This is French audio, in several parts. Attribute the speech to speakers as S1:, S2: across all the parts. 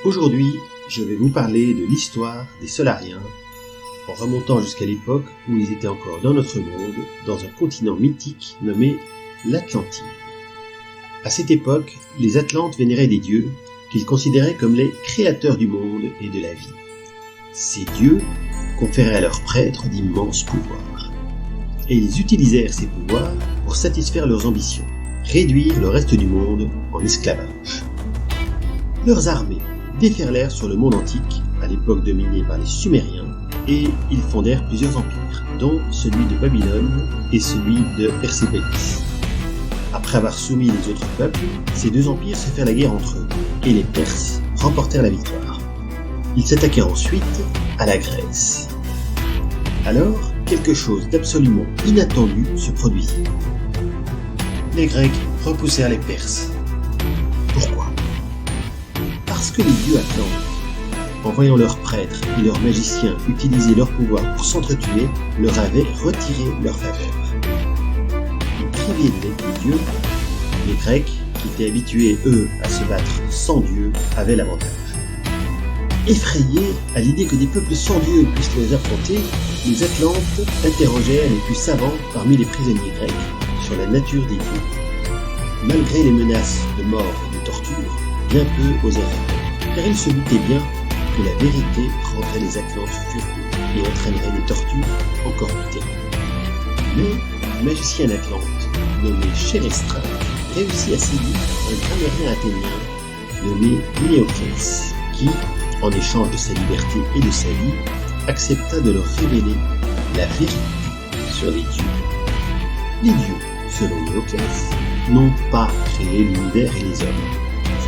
S1: Aujourd'hui, je vais vous parler de l'histoire des Solariens, en remontant jusqu'à l'époque où ils étaient encore dans notre monde, dans un continent mythique nommé l'Atlantide. À cette époque, les Atlantes vénéraient des dieux qu'ils considéraient comme les créateurs du monde et de la vie. Ces dieux conféraient à leurs prêtres d'immenses pouvoirs. Et ils utilisèrent ces pouvoirs pour satisfaire leurs ambitions, réduire le reste du monde en esclavage. Leurs armées déferlèrent sur le monde antique, à l'époque dominé par les Sumériens, et ils fondèrent plusieurs empires, dont celui de Babylone et celui de Persépolis. Après avoir soumis les autres peuples, ces deux empires se firent la guerre entre eux, et les Perses remportèrent la victoire. Ils s'attaquèrent ensuite à la Grèce. Alors, quelque chose d'absolument inattendu se produisit. Les Grecs repoussèrent les Perses. Pourquoi ? Parce que les dieux Atlantes, en voyant leurs prêtres et leurs magiciens utiliser leur pouvoir pour s'entretuer, leur avaient retiré leur faveur. Privés de l'aide des dieux, les Grecs, qui étaient habitués, eux, à se battre sans Dieu, avaient l'avantage. Effrayés à l'idée que des peuples sans Dieu puissent les affronter, les Atlantes interrogèrent les plus savants parmi les prisonniers grecs sur la nature des dieux. Malgré les menaces de mort et de torture, bien peu osèrent répondre, car ils se doutaient bien que la vérité rendrait les Atlantes furieux et entraînerait des tortures encore plus terribles. Mais un magicien atlante nommé Chéréstrate réussit à séduire un grammairien athénien nommé Néoclès, qui, en échange de sa liberté et de sa vie, accepta de leur révéler la vérité sur les dieux. Les dieux, selon Néoclès, n'ont pas créé l'univers et les hommes.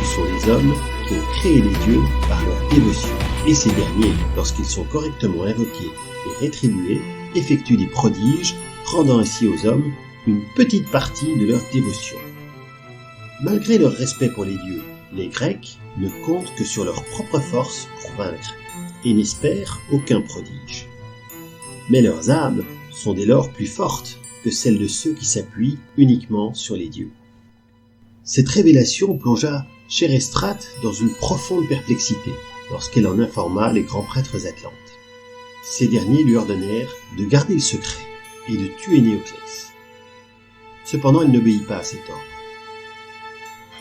S1: Ce sont les hommes qui ont créé les dieux par leur dévotion, et ces derniers, lorsqu'ils sont correctement invoqués et rétribués, effectuent des prodiges, rendant ainsi aux hommes une petite partie de leur dévotion. Malgré leur respect pour les dieux, les Grecs ne comptent que sur leur propre force pour vaincre, et n'espèrent aucun prodige. Mais leurs âmes sont dès lors plus fortes que celles de ceux qui s'appuient uniquement sur les dieux. Cette révélation plongea Chéréstrate dans une profonde perplexité lorsqu'elle en informa les grands prêtres atlantes. Ces derniers lui ordonnèrent de garder le secret et de tuer Néoclès. Cependant, elle n'obéit pas à cet ordre.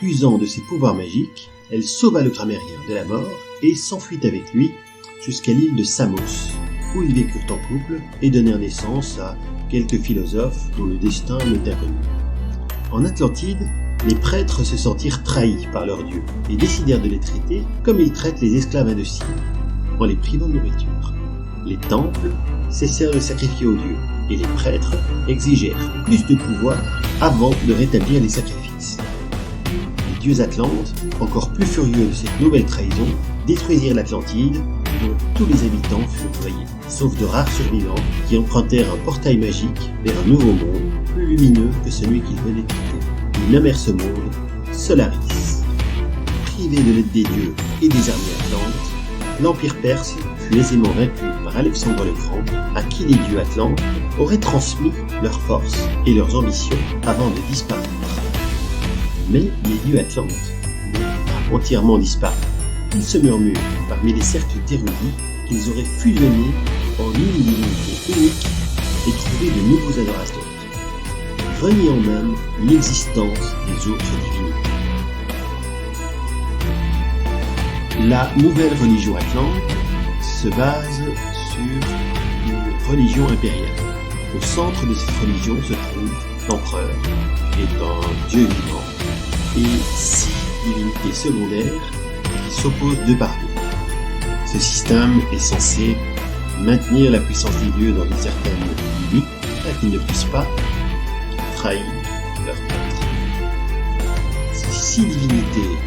S1: Usant de ses pouvoirs magiques, elle sauva le grammairien de la mort et s'enfuit avec lui jusqu'à l'île de Samos, où ils vécurent en couple et donnèrent naissance à quelques philosophes dont le destin m'est inconnu. En Atlantide, les prêtres se sentirent trahis par leurs dieux et décidèrent de les traiter comme ils traitent les esclaves indociles, en les privant de nourriture. Les temples cessèrent de sacrifier aux dieux et les prêtres exigèrent plus de pouvoir avant de rétablir les sacrifices. Les dieux atlantes, encore plus furieux de cette nouvelle trahison, détruisirent l'Atlantide, dont tous les habitants furent noyés, sauf de rares survivants qui empruntèrent un portail magique vers un nouveau monde plus lumineux que celui qu'ils venaient quitter. Ils nommèrent ce monde Solaris. Privé de l'aide des dieux et des armées atlantes, l'Empire perse fut aisément vaincu par Alexandre le Grand, à qui les dieux atlantes auraient transmis leurs forces et leurs ambitions avant de disparaître. Mais les dieux atlantes n'ont pas entièrement disparu. Il se murmure parmi les cercles d'érudits qu'ils auraient fusionné en une divinité unique et trouvé de nouveaux adorateurs, reniant même l'existence des autres divinités. La nouvelle religion atlante se base sur une religion impériale. Au centre de cette religion se trouve l'empereur, qui est un dieu vivant, et 6 divinités secondaires qui s'opposent deux par deux. Ce système est censé maintenir la puissance des dieux dans une certaine limite, afin qu'ils ne puissent pas trahir leur prêtre. Ces 6 divinités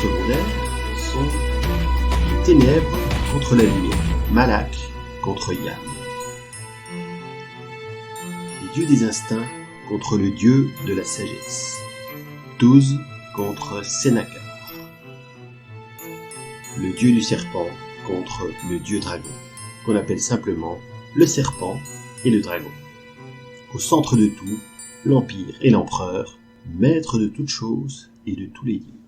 S1: secondaires sont les ténèbres contre la lumière, Malak contre Yam, les dieux des instincts contre le dieu de la sagesse, Tuz contre Sénacar, le dieu du serpent contre le dieu dragon, qu'on appelle simplement le serpent et le dragon. Au centre de tout, l'Empire et l'Empereur, maître de toutes choses et de tous les dieux.